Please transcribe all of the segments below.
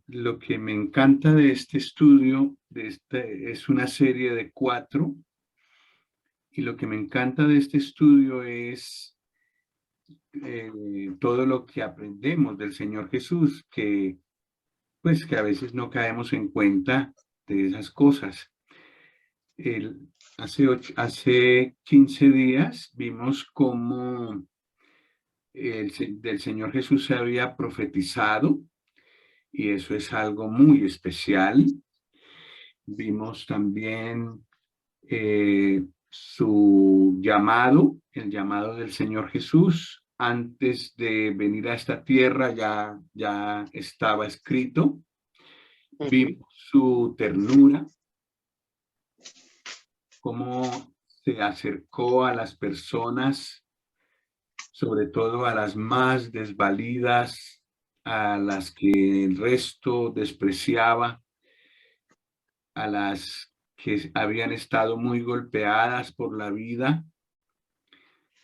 lo que me encanta de este estudio, es una serie de 4, y lo que me encanta de este estudio es todo lo que aprendemos del Señor Jesús, que pues que a veces no caemos en cuenta de esas cosas. Hace 15 días vimos cómo del Señor Jesús se había profetizado, y eso es algo muy especial. Vimos también su llamado, el llamado del Señor Jesús. Antes de venir a esta tierra ya estaba escrito. Ujú. Vimos su ternura, cómo se acercó a las personas, sobre todo a las más desvalidas, a las que el resto despreciaba, a las que habían estado muy golpeadas por la vida.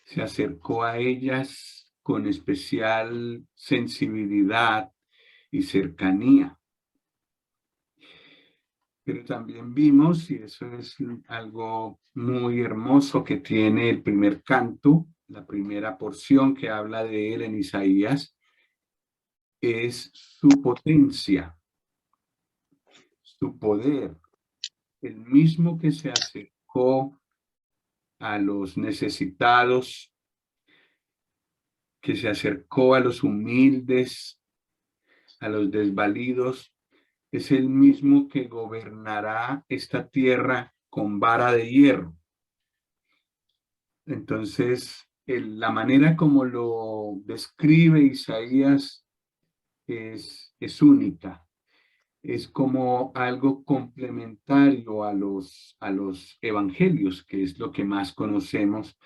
Se acercó a ellas con especial sensibilidad y cercanía. Pero también vimos, y eso es algo muy hermoso que tiene el primer canto, la primera porción que habla de él en Isaías, es su potencia, su poder, el mismo que se acercó a los necesitados, que se acercó a los humildes, a los desvalidos, es el mismo que gobernará esta tierra con vara de hierro. Entonces, la manera como lo describe Isaías es única. Es como algo complementario a los evangelios, que es lo que más conocemos,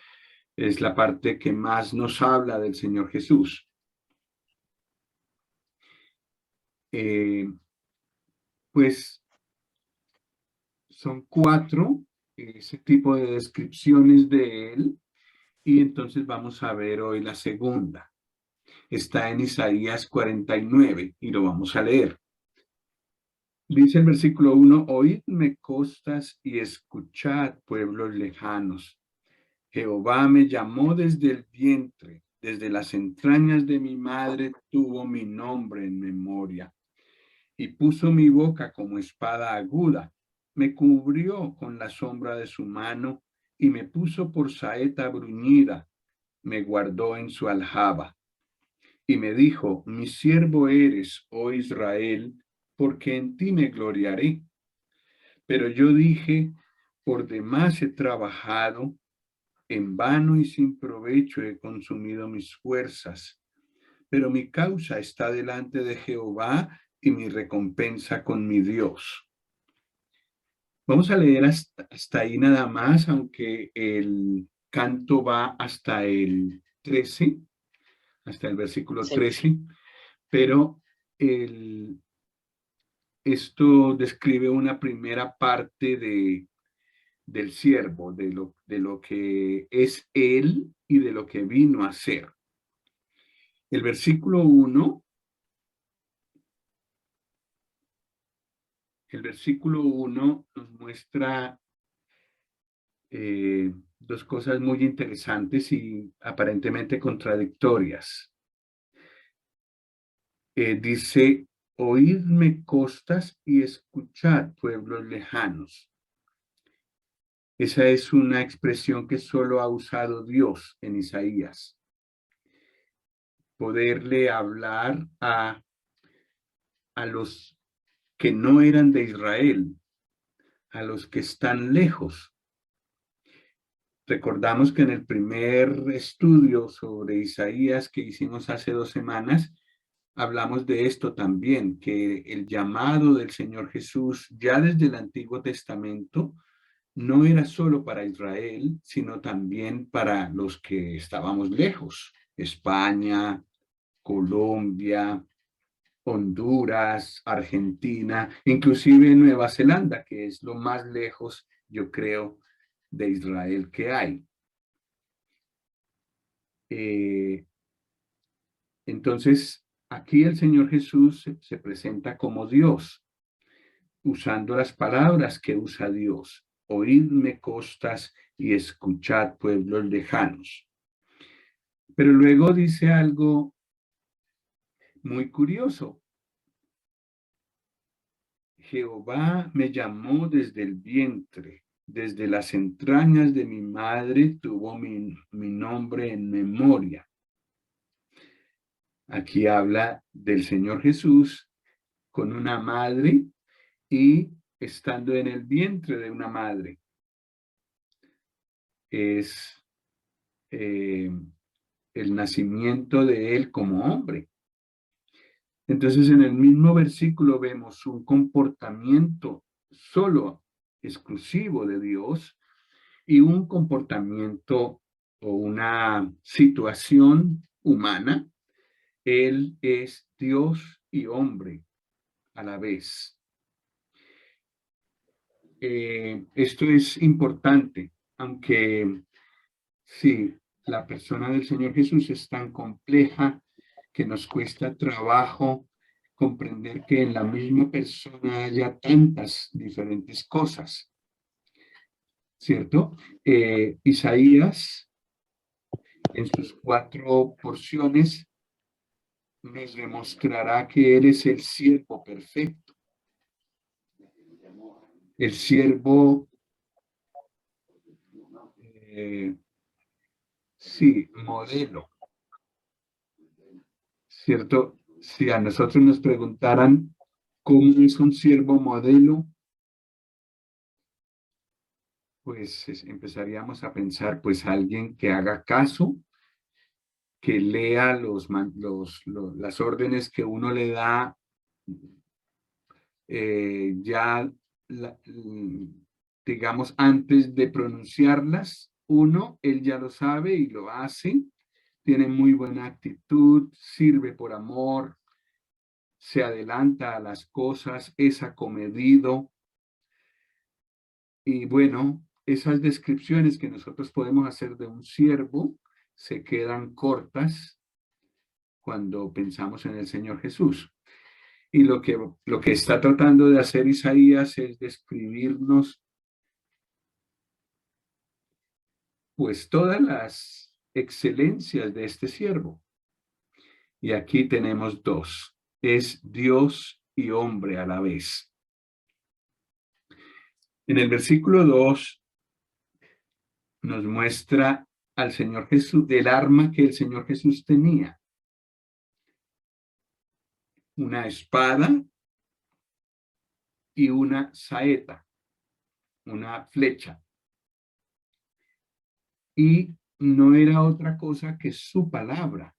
es la parte que más nos habla del Señor Jesús. Eh, pues son 4 ese tipo de descripciones de él, y entonces vamos a ver hoy la segunda. Está en Isaías 49 y lo vamos a leer. Dice el versículo 1: Oídme costas y escuchad, pueblos lejanos. Jehová me llamó desde el vientre, desde las entrañas de mi madre tuvo mi nombre en memoria, y puso mi boca como espada aguda. Me cubrió con la sombra de su mano y me puso por saeta bruñida. Me guardó en su aljaba y me dijo: Mi siervo eres, oh Israel, porque en ti me gloriaré. Pero yo dije: por demás he trabajado, en vano y sin provecho he consumido mis fuerzas. Pero mi causa está delante de Jehová y mi recompensa con mi Dios. Vamos a leer hasta ahí nada más, aunque el canto va hasta el 13, hasta el versículo Sí. 13, pero esto describe una primera parte del siervo, de lo que es él y de lo que vino a ser. El versículo 1, nos muestra 2 cosas muy interesantes y aparentemente contradictorias. Dice: oídme costas y escuchad, pueblos lejanos. Esa es una expresión que solo ha usado Dios en Isaías. Poderle hablar a los que no eran de Israel, a los que están lejos. Recordamos que en el primer estudio sobre Isaías que hicimos hace 2 semanas, hablamos de esto también, que el llamado del Señor Jesús ya desde el Antiguo Testamento no era solo para Israel, sino también para los que estábamos lejos: España, Colombia, Honduras, Argentina, inclusive Nueva Zelanda, que es lo más lejos, yo creo, de Israel que hay. Entonces, aquí el Señor Jesús se presenta como Dios, usando las palabras que usa Dios. Oídme costas y escuchad pueblos lejanos. Pero luego dice algo muy curioso. Jehová me llamó desde el vientre, desde las entrañas de mi madre tuvo mi nombre en memoria. Aquí habla del Señor Jesús con una madre y estando en el vientre de una madre. Es el nacimiento de él como hombre. Entonces, en el mismo versículo vemos un comportamiento solo exclusivo de Dios y un comportamiento o una situación humana. Él es Dios y hombre a la vez. Esto es importante, aunque sí, la persona del Señor Jesús es tan compleja que nos cuesta trabajo comprender que en la misma persona haya tantas diferentes cosas, ¿cierto? Isaías, en sus 4 porciones, nos demostrará que Él es el siervo perfecto, el siervo, sí, modelo, ¿cierto? Si a nosotros nos preguntaran cómo es un siervo modelo, pues empezaríamos a pensar, pues alguien que haga caso, que lea las órdenes que uno le da, ya, digamos, antes de pronunciarlas, él ya lo sabe y lo hace, tiene muy buena actitud, sirve por amor, se adelanta a las cosas, es acomedido. Y bueno, esas descripciones que nosotros podemos hacer de un siervo se quedan cortas cuando pensamos en el Señor Jesús. Y lo que está tratando de hacer Isaías es describirnos pues todas las excelencias de este siervo. Y aquí tenemos dos. Es Dios y hombre a la vez. En el versículo 2 nos muestra al Señor Jesús, del arma que el Señor Jesús tenía. Una espada y una saeta, una flecha. Y no era otra cosa que su palabra.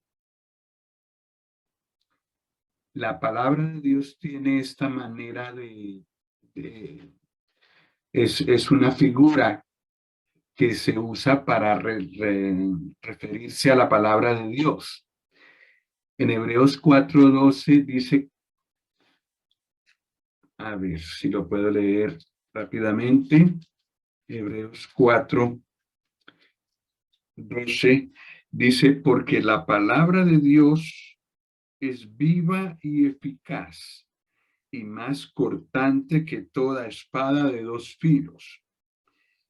La palabra de Dios tiene esta manera es una figura que se usa para referirse a la palabra de Dios. En Hebreos 4:12 dice, a ver si lo puedo leer rápidamente, Hebreos 4:12 dice, porque la palabra de Dios es viva y eficaz y más cortante que toda espada de 2 filos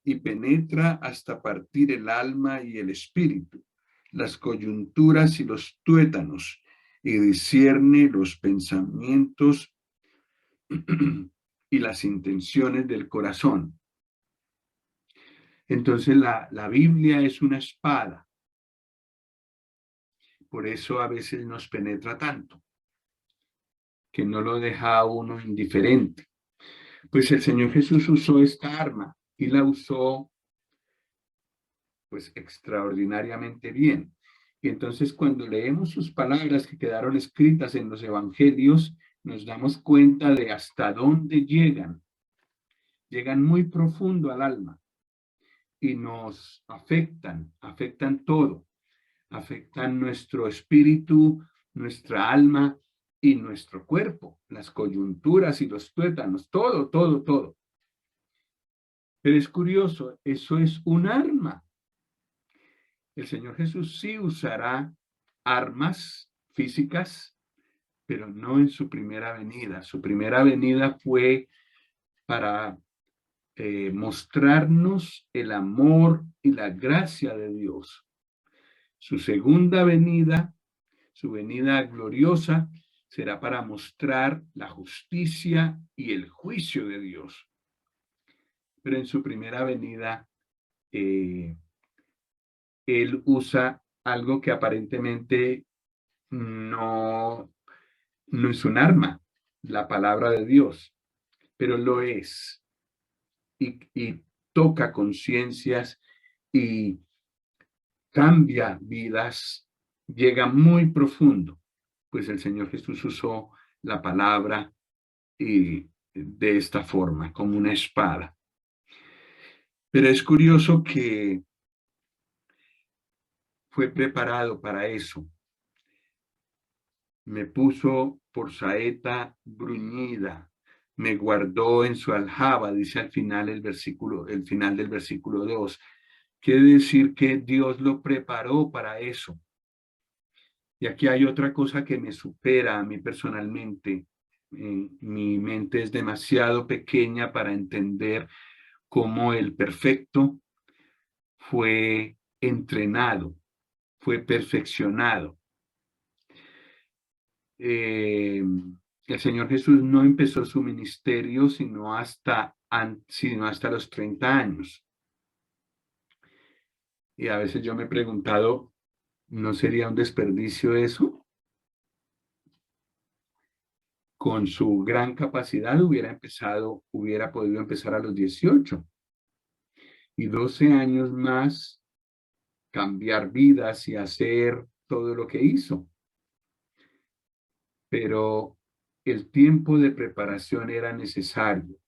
y penetra hasta partir el alma y el espíritu, las coyunturas y los tuétanos, y discierne los pensamientos y las intenciones del corazón. Entonces la Biblia es una espada, por eso a veces nos penetra tanto, que no lo deja a uno indiferente. Pues el Señor Jesús usó esta arma y la usó pues extraordinariamente bien. Y entonces cuando leemos sus palabras que quedaron escritas en los evangelios, nos damos cuenta de hasta dónde llegan. Llegan muy profundo al alma y nos afectan todo. Afectan nuestro espíritu, nuestra alma y nuestro cuerpo, las coyunturas y los tuétanos, todo, todo, todo. Pero es curioso, eso es un arma. El Señor Jesús sí usará armas físicas pero no en su primera venida. Su primera venida fue para mostrarnos el amor y la gracia de Dios. Su segunda venida, su venida gloriosa, será para mostrar la justicia y el juicio de Dios. Pero en su primera venida, él usa algo que aparentemente no, no es un arma, la palabra de Dios, pero lo es. Y toca conciencias y cambia vidas, llega muy profundo, pues el Señor Jesús usó la palabra y de esta forma, como una espada. Pero es curioso que fue preparado para eso. Me puso por saeta bruñida, me guardó en su aljaba, dice al final el final del versículo 2. Quiere decir que Dios lo preparó para eso. Y aquí hay otra cosa que me supera a mí personalmente. Mi mente es demasiado pequeña para entender cómo el perfecto fue entrenado, fue perfeccionado. El Señor Jesús no empezó su ministerio sino hasta los 30 años. Y a veces yo me he preguntado, ¿no sería un desperdicio eso? Con su gran capacidad hubiera podido empezar a los 18 y 12 años más cambiar vidas y hacer todo lo que hizo. Pero el tiempo de preparación era necesario.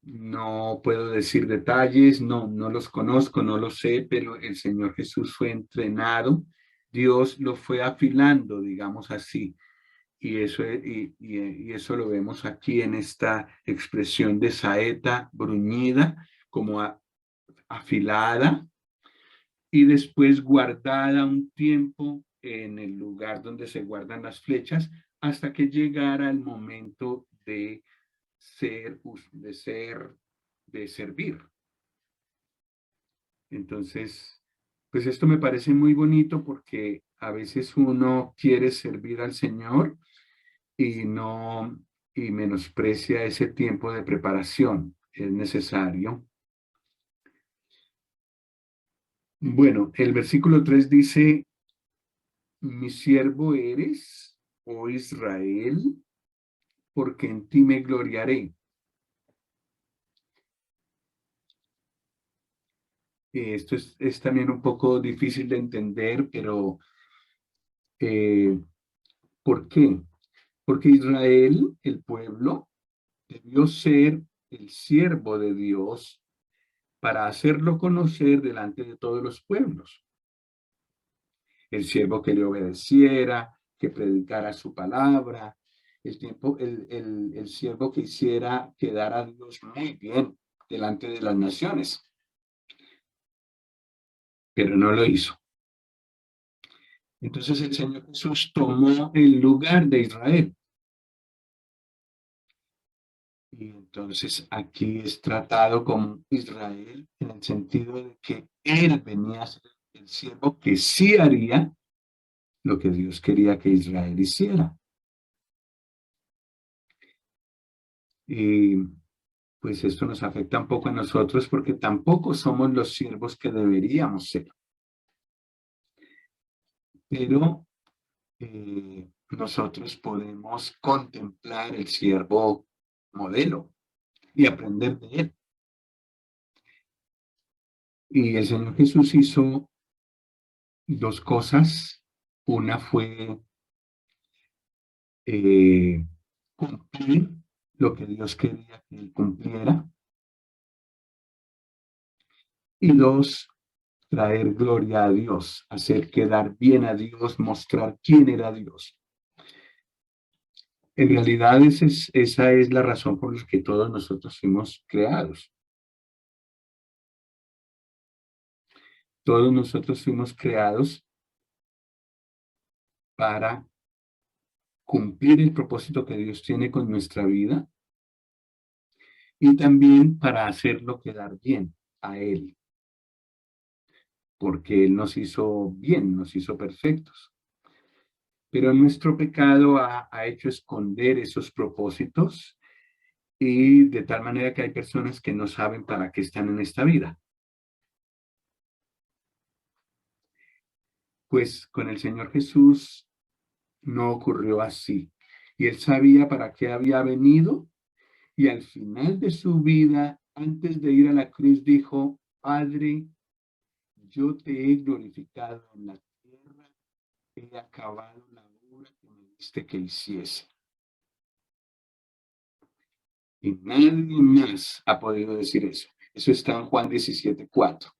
No puedo decir detalles, no los conozco, no los sé, pero el Señor Jesús fue entrenado, Dios lo fue afilando, digamos así, y eso lo vemos aquí en esta expresión de saeta bruñida, como afilada, y después guardada un tiempo en el lugar donde se guardan las flechas, hasta que llegara el momento ser, de ser, de servir. Entonces, pues esto me parece muy bonito porque a veces uno quiere servir al Señor y no, y menosprecia ese tiempo de preparación. Es necesario. Bueno, el versículo 3 dice, mi siervo eres, oh Israel, porque en ti me gloriaré. Esto es también un poco difícil de entender, pero eh, ¿por qué? Porque Israel, el pueblo, debió ser el siervo de Dios para hacerlo conocer delante de todos los pueblos. El siervo que le obedeciera, que predicara su palabra, el siervo que hiciera quedar a Dios muy bien delante de las naciones, pero no lo hizo. Entonces el Señor Jesús tomó el lugar de Israel. Y entonces aquí es tratado como Israel en el sentido de que él venía a ser el siervo que sí haría lo que Dios quería que Israel hiciera. Y pues esto nos afecta un poco a nosotros porque tampoco somos los siervos que deberíamos ser. Pero nosotros podemos contemplar el siervo modelo y aprender de él. Y el Señor Jesús hizo dos cosas. Una fue cumplir lo que Dios quería que él cumpliera. Y dos, traer gloria a Dios, hacer quedar bien a Dios, mostrar quién era Dios. En realidad esa es la razón por la que todos nosotros fuimos creados. Todos nosotros fuimos creados para cumplir el propósito que Dios tiene con nuestra vida y también para hacerlo quedar bien a Él, porque Él nos hizo bien, nos hizo perfectos. Pero nuestro pecado ha hecho esconder esos propósitos y de tal manera que hay personas que no saben para qué están en esta vida. Pues con el Señor Jesús no ocurrió así. Y Él sabía para qué había venido y al final de su vida, antes de ir a la cruz, dijo, Padre, yo te he glorificado en la tierra, he acabado la obra que me diste que hiciese. Y nadie más ha podido decir eso. Eso está en Juan 17:4.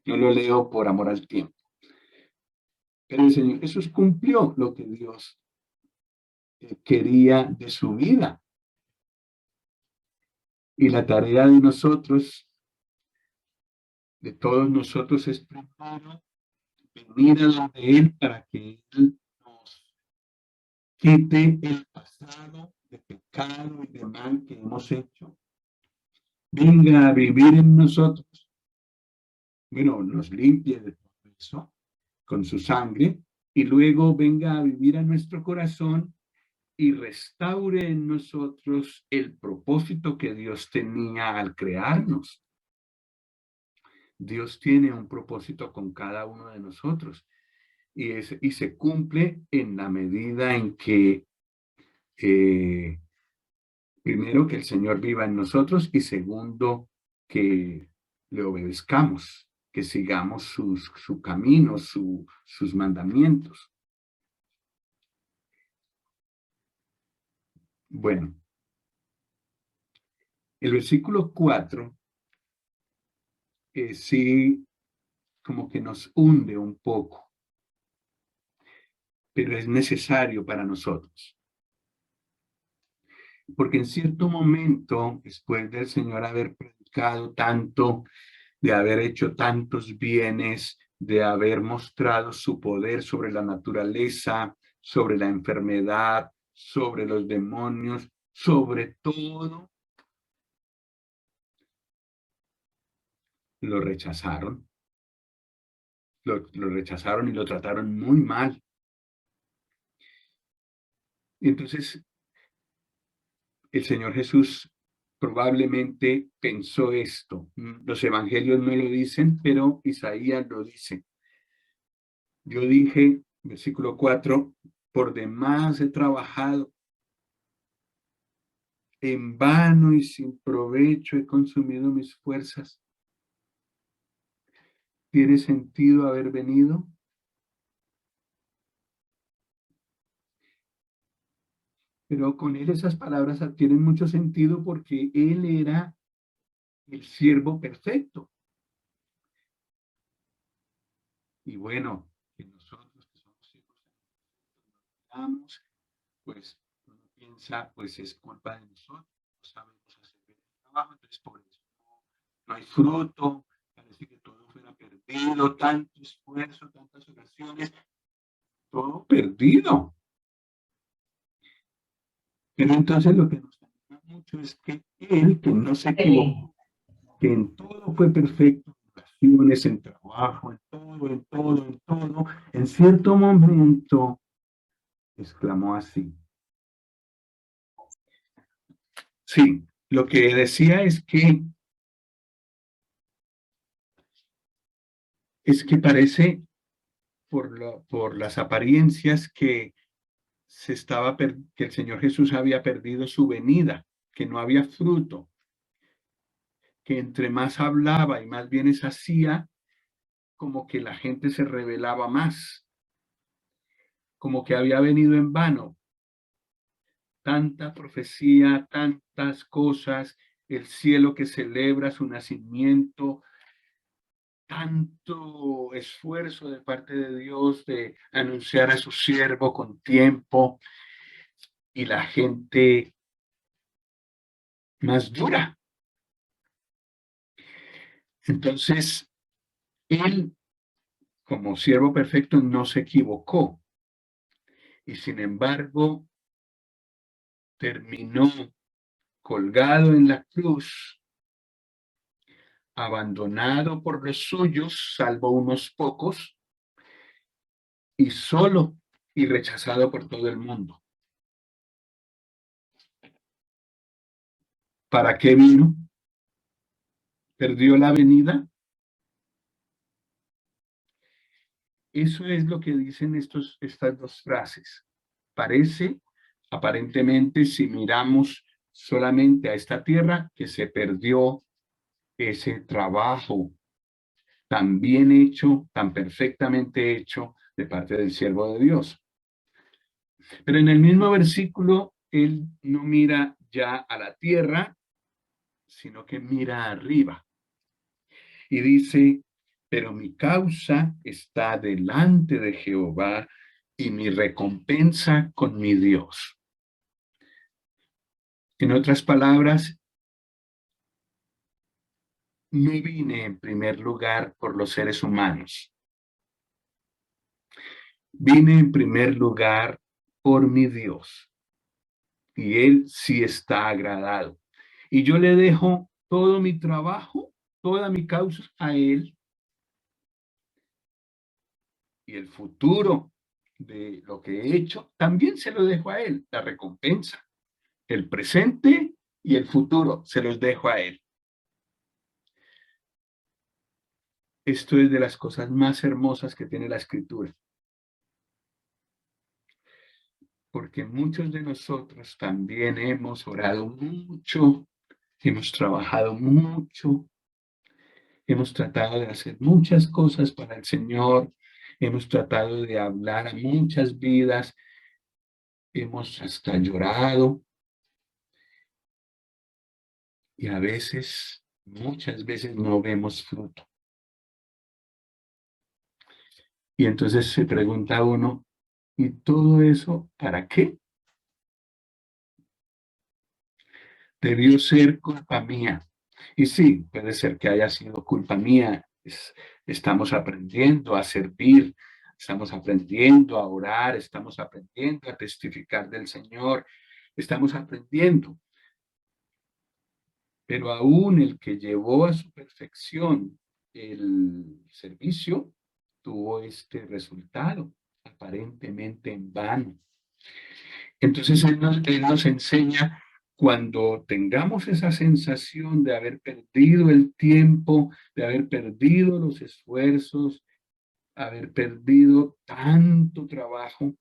Yo lo leo por amor al tiempo. Pero el Señor Jesús cumplió lo que Dios quería de su vida. Y la tarea de nosotros, de todos nosotros, es primero venir a donde Él para que Él nos quite el pasado de pecado y de mal que hemos hecho. Venga a vivir en nosotros. Bueno, nos limpie de todo eso con su sangre y luego venga a vivir a nuestro corazón y restaure en nosotros el propósito que Dios tenía al crearnos. Dios tiene un propósito con cada uno de nosotros y se cumple en la medida en que, primero, que el Señor viva en nosotros y segundo, que le obedezcamos, que sigamos su camino, sus mandamientos. Bueno, el versículo 4 sí como que nos hunde un poco, pero es necesario para nosotros. Porque en cierto momento, después del Señor haber predicado tanto, de haber hecho tantos bienes, de haber mostrado su poder sobre la naturaleza, sobre la enfermedad, sobre los demonios, sobre todo, lo rechazaron. Lo rechazaron y lo trataron muy mal. Y entonces el Señor Jesús probablemente pensó esto. Los evangelios no lo dicen, pero Isaías lo dice. Yo dije, versículo 4, por demás he trabajado, en vano y sin provecho he consumido mis fuerzas. ¿Tiene sentido haber venido? Pero con él esas palabras tienen mucho sentido porque él era el siervo perfecto. Y bueno, que nosotros que somos siervos perfectos, pues uno piensa, pues es culpa de nosotros, no sabemos hacer bien el trabajo, entonces por eso no hay fruto, parece que todo fuera perdido, tanto esfuerzo, tantas oraciones, todo perdido. Pero entonces lo que nos anima mucho es que él, que no se equivocó, que en todo fue perfecto, en oraciones, en trabajo, en cierto momento exclamó así. Sí, lo que decía es que parece por las apariencias que que el Señor Jesús había perdido su venida, que no había fruto, que entre más hablaba y más bienes hacía, como que la gente se rebelaba más, como que había venido en vano. Tanta profecía, tantas cosas, el cielo que celebra su nacimiento, tanto esfuerzo de parte de Dios de anunciar a su siervo con tiempo y la gente más dura. Entonces, él, como siervo perfecto, no se equivocó. y sin embargo terminó colgado en la cruz, abandonado por los suyos, salvo unos pocos, y solo y rechazado por todo el mundo. ¿Para qué vino? ¿Perdió la venida? Eso es lo que dicen estas dos frases. Parece, aparentemente, si miramos solamente a esta tierra, que se perdió ese trabajo tan bien hecho, tan perfectamente hecho de parte del siervo de Dios. Pero en el mismo versículo, él no mira ya a la tierra, sino que mira arriba. Y dice, pero mi causa está delante de Jehová y mi recompensa con mi Dios. En otras palabras, no vine en primer lugar por los seres humanos. Vine en primer lugar por mi Dios. Y Él sí está agradado. Y yo le dejo todo mi trabajo, toda mi causa a Él. Y el futuro de lo que he hecho también se lo dejo a Él, la recompensa. El presente y el futuro se los dejo a Él. Esto es de las cosas más hermosas que tiene la Escritura. Porque muchos de nosotros también hemos orado mucho, hemos trabajado mucho, hemos tratado de hacer muchas cosas para el Señor, hemos tratado de hablar a muchas vidas, hemos hasta llorado y a veces, muchas veces no vemos fruto. Y entonces se pregunta uno, ¿y todo eso para qué? Debió ser culpa mía. Y sí, puede ser que haya sido culpa mía. Estamos aprendiendo a servir, estamos aprendiendo a orar, estamos aprendiendo a testificar del Señor, estamos aprendiendo. Pero aún el que llevó a su perfección el servicio tuvo este resultado, aparentemente en vano. Entonces él nos enseña cuando tengamos esa sensación de haber perdido el tiempo, de haber perdido los esfuerzos, haber perdido tanto trabajo,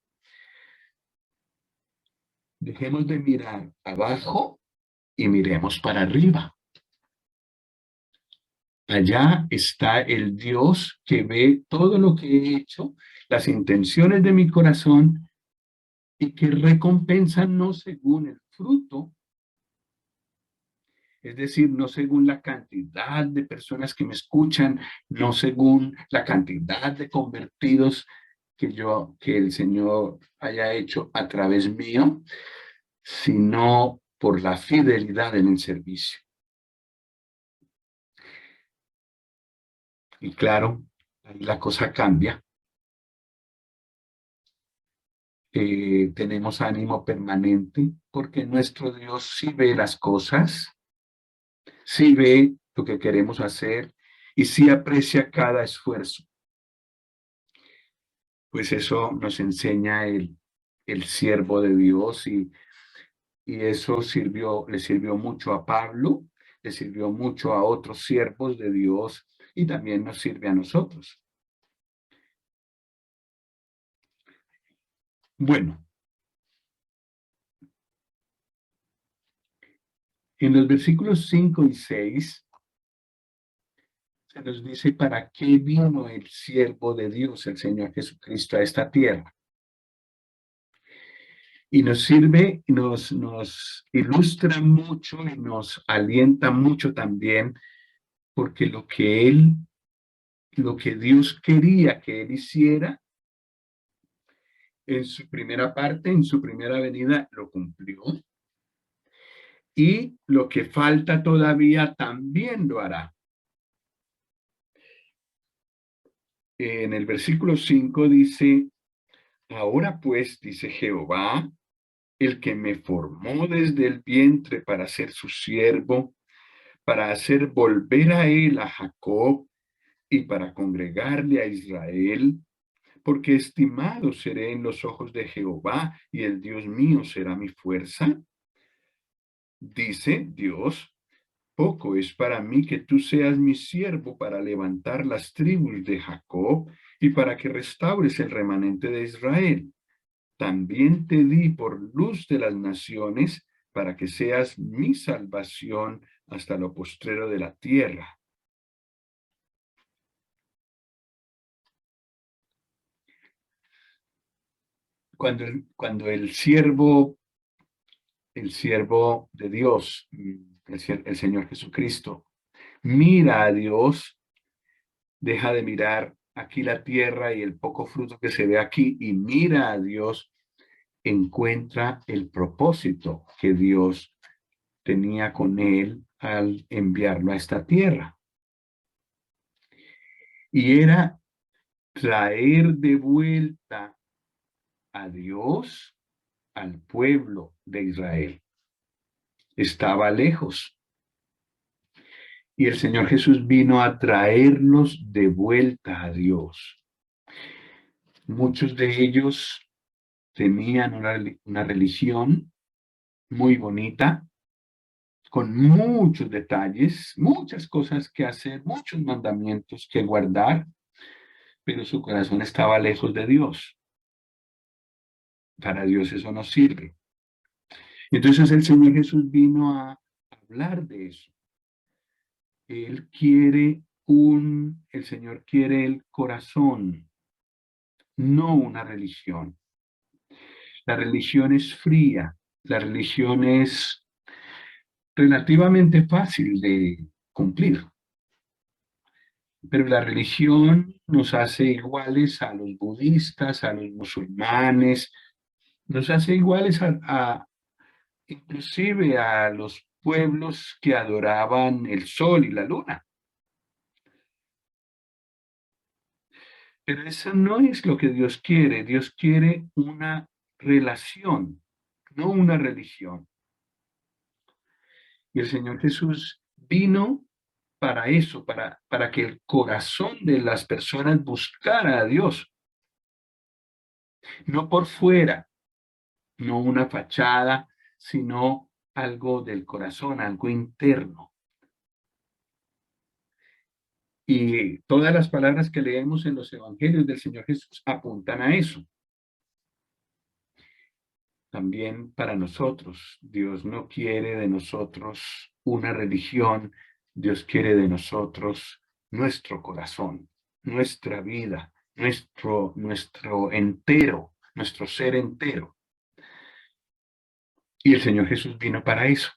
dejemos de mirar abajo y miremos para arriba. Allá está el Dios que ve todo lo que he hecho, las intenciones de mi corazón y que recompensa no según el fruto, es decir, no según la cantidad de personas que me escuchan, no según la cantidad de convertidos que el Señor haya hecho a través mío, sino por la fidelidad en el servicio. Y claro, ahí la cosa cambia. Tenemos ánimo permanente porque nuestro Dios sí ve las cosas, sí ve lo que queremos hacer y sí aprecia cada esfuerzo. Pues eso nos enseña el siervo de Dios y eso le sirvió mucho a Pablo, le sirvió mucho a otros siervos de Dios y también nos sirve a nosotros. Bueno, en los versículos 5 y 6 se nos dice para qué vino el siervo de Dios, el Señor Jesucristo, a esta tierra. Y nos sirve, nos ilustra mucho y nos alienta mucho también, porque lo que Dios quería que él hiciera en su primera parte, en su primera venida, lo cumplió. Y lo que falta todavía también lo hará. En el versículo 5 dice, Ahora pues, dice Jehová, el que me formó desde el vientre para ser su siervo, para hacer volver a él a Jacob y para congregarle a Israel, porque estimado seré en los ojos de Jehová y el Dios mío será mi fuerza. Dice Dios, poco es para mí que tú seas mi siervo para levantar las tribus de Jacob y para que restaures el remanente de Israel. También te di por luz de las naciones para que seas mi salvación hasta lo postrero de la tierra. Cuando el siervo de Dios, el Señor Jesucristo, mira a Dios, deja de mirar aquí la tierra y el poco fruto que se ve aquí y mira a Dios, encuentra el propósito que Dios tenía con él al enviarlo a esta tierra. Y era traer de vuelta a Dios al pueblo de Israel. Estaba lejos. Y el Señor Jesús vino a traerlos de vuelta a Dios. Muchos de ellos tenían una religión muy bonita, con muchos detalles, muchas cosas que hacer, muchos mandamientos que guardar, pero su corazón estaba lejos de Dios. Para Dios eso no sirve. Entonces el Señor Jesús vino a hablar de eso. El Señor quiere el corazón, no una religión. La religión es fría, la religión es relativamente fácil de cumplir, pero la religión nos hace iguales a los budistas, a los musulmanes, nos hace iguales inclusive a los pueblos que adoraban el sol y la luna. Pero eso no es lo que Dios quiere. Dios quiere una relación, no una religión. Y el Señor Jesús vino para eso, para que el corazón de las personas buscara a Dios, no por fuera, no una fachada, sino algo del corazón, algo interno. Y todas las palabras que leemos en los evangelios del Señor Jesús apuntan a eso. También para nosotros, Dios no quiere de nosotros una religión, Dios quiere de nosotros nuestro corazón, nuestra vida, nuestro entero, nuestro ser entero. Y el Señor Jesús vino para eso.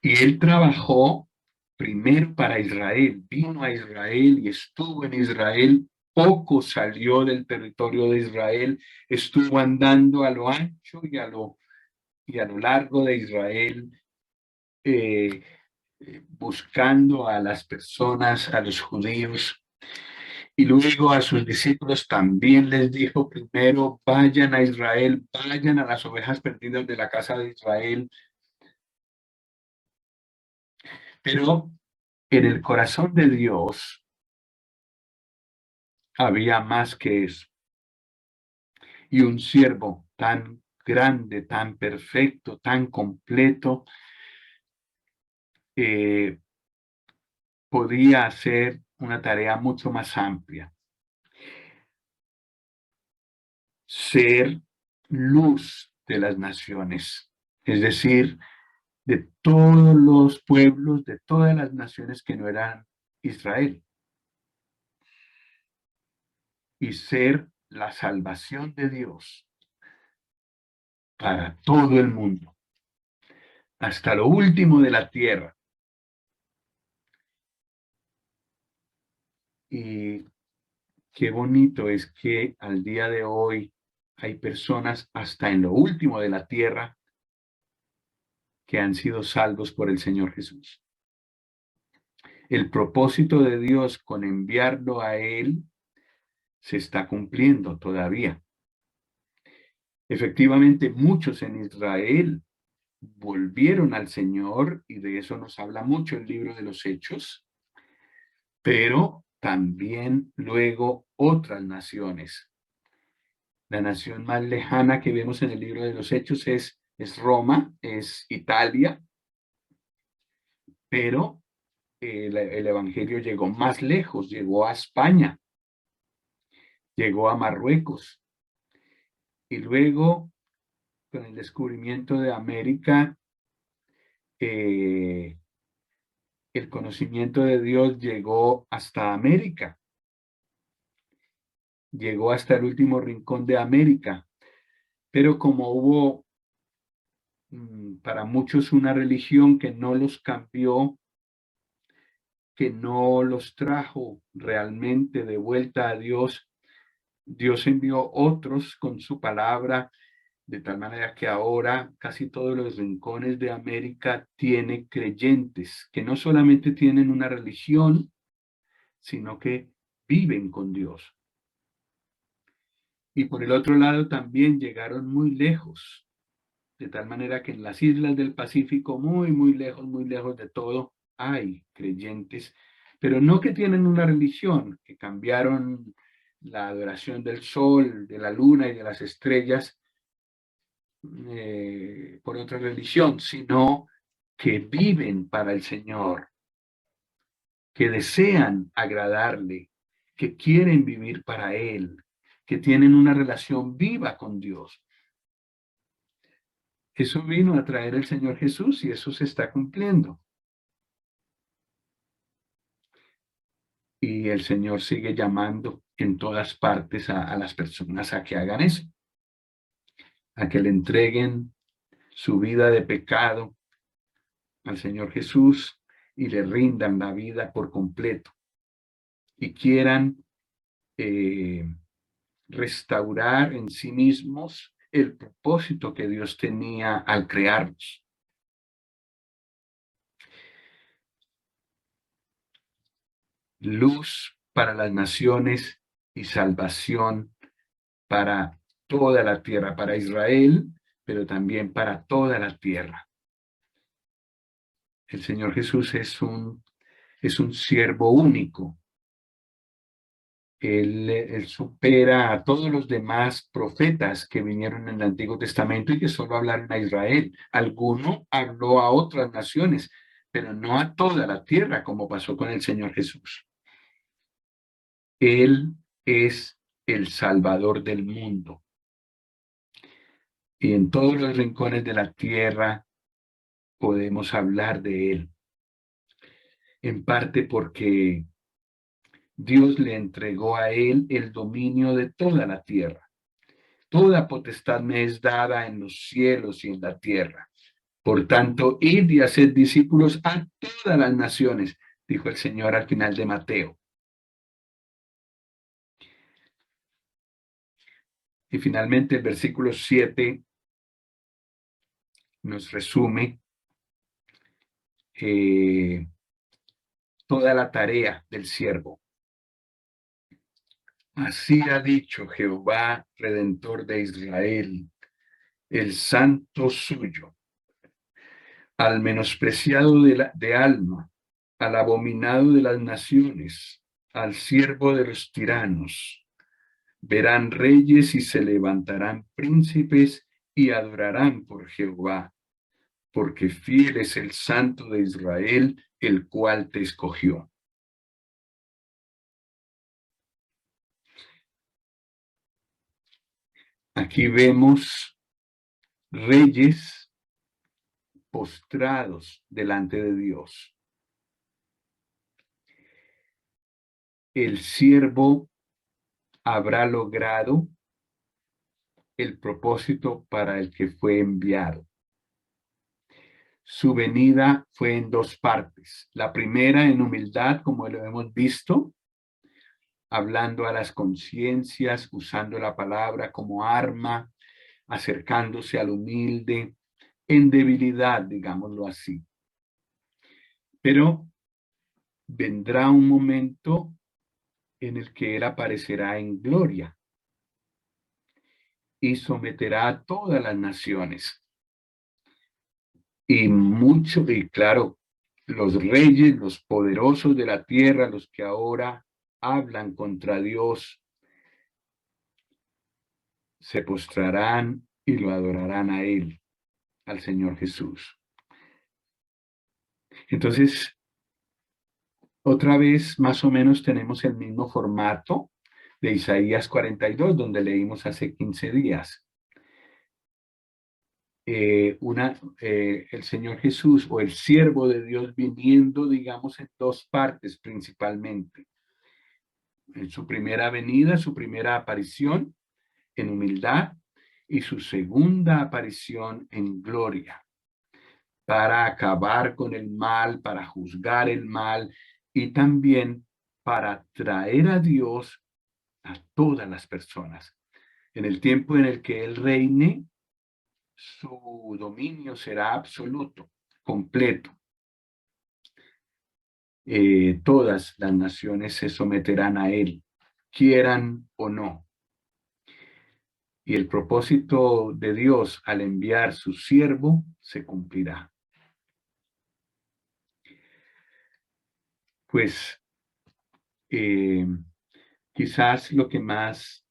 Y Él trabajó primero para Israel, vino a Israel y estuvo en Israel, poco salió del territorio de Israel, estuvo andando a lo ancho y a lo largo de Israel, eh, buscando a las personas, a los judíos, y luego a sus discípulos también les dijo primero, vayan a Israel, vayan a las ovejas perdidas de la casa de Israel, pero en el corazón de Dios había más que eso. Y un siervo tan grande, tan perfecto, tan completo, eh, podía hacer una tarea mucho más amplia. Ser luz de las naciones, es decir, de todos los pueblos, de todas las naciones que no eran Israel, y ser la salvación de Dios para todo el mundo, hasta lo último de la tierra. Y qué bonito es que al día de hoy hay personas hasta en lo último de la tierra que han sido salvos por el Señor Jesús. El propósito de Dios con enviarlo a Él se está cumpliendo todavía. Efectivamente, muchos en Israel volvieron al Señor, y de eso nos habla mucho el libro de los Hechos, pero también luego otras naciones. La nación más lejana que vemos en el libro de los Hechos es Roma, es Italia, pero el Evangelio llegó más lejos, llegó a España, llegó a Marruecos, y luego, con el descubrimiento de América, eh, el conocimiento de Dios llegó hasta América, llegó hasta el último rincón de América, pero como hubo para muchos una religión que no los cambió, que no los trajo realmente de vuelta a Dios, Dios envió otros con su palabra, de tal manera que ahora casi todos los rincones de América tienen creyentes que no solamente tienen una religión, sino que viven con Dios. Y por el otro lado también llegaron muy lejos, de tal manera que en las islas del Pacífico, muy lejos de todo, hay creyentes, pero no que tienen una religión, que cambiaron la adoración del sol, de la luna y de las estrellas por otra religión, sino que viven para el Señor, que desean agradarle, que quieren vivir para Él, que tienen una relación viva con Dios. Eso vino a traer el Señor Jesús y eso se está cumpliendo. Y el Señor sigue llamando en todas partes a las personas a que hagan eso, a que le entreguen su vida de pecado al Señor Jesús y le rindan la vida por completo y quieran eh, restaurar en sí mismos el propósito que Dios tenía al crearnos. Luz para las naciones y salvación para toda la tierra, para Israel, pero también para toda la tierra. El Señor Jesús es un siervo único. Él supera a todos los demás profetas que vinieron en el Antiguo Testamento y que solo hablaron a Israel. Alguno habló a otras naciones, pero no a toda la tierra, como pasó con el Señor Jesús. Él es el Salvador del mundo. Y en todos los rincones de la tierra podemos hablar de Él. En parte porque Dios le entregó a Él el dominio de toda la tierra. Toda potestad me es dada en los cielos y en la tierra. Por tanto, id y haced discípulos a todas las naciones, dijo el Señor al final de Mateo. Y finalmente el versículo 7 nos resume toda la tarea del siervo. Así ha dicho Jehová, Redentor de Israel, el santo suyo, al menospreciado de alma, al abominado de las naciones, al siervo de los tiranos. Verán reyes y se levantarán príncipes y adorarán por Jehová, porque fiel es el Santo de Israel, el cual te escogió. Aquí vemos reyes postrados delante de Dios. El siervo habrá logrado el propósito para el que fue enviado. Su venida fue en dos partes. La primera en humildad, como lo hemos visto, hablando a las conciencias, usando la palabra como arma, acercándose al humilde, en debilidad, digámoslo así. Pero vendrá un momento en el que Él aparecerá en gloria. y someterá a todas las naciones. Y claro, los reyes, los poderosos de la tierra, los que ahora hablan contra Dios, se postrarán y lo adorarán a Él, al Señor Jesús. Entonces, otra vez, más o menos tenemos el mismo formato de Isaías 42, donde leímos hace 15 días. El Señor Jesús o el siervo de Dios viniendo, digamos, en dos partes principalmente. En su primera venida, su primera aparición en humildad y su segunda aparición en gloria, para acabar con el mal, para juzgar el mal y también para traer a Dios a todas las personas. En el tiempo en el que Él reine, su dominio será absoluto, completo. Todas las naciones se someterán a Él, quieran o no. Y el propósito de Dios al enviar su siervo se cumplirá. Pues quizás lo que más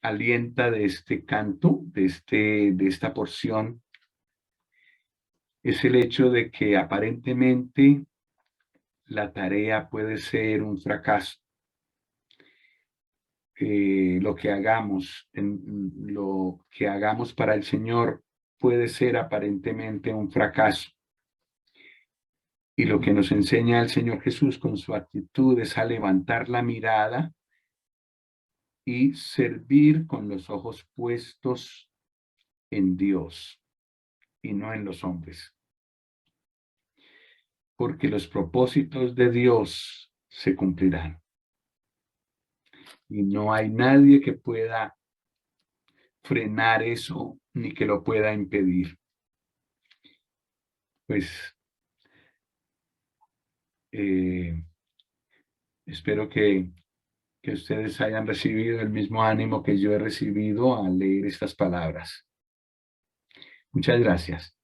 alienta de este canto, de esta porción, es el hecho de que aparentemente la tarea puede ser un fracaso. Lo que hagamos para el Señor puede ser aparentemente un fracaso. Y lo que nos enseña el Señor Jesús con su actitud es a levantar la mirada y servir con los ojos puestos en Dios y no en los hombres. Porque los propósitos de Dios se cumplirán. Y no hay nadie que pueda frenar eso ni que lo pueda impedir. Pues espero que ustedes hayan recibido el mismo ánimo que yo he recibido al leer estas palabras. Muchas gracias.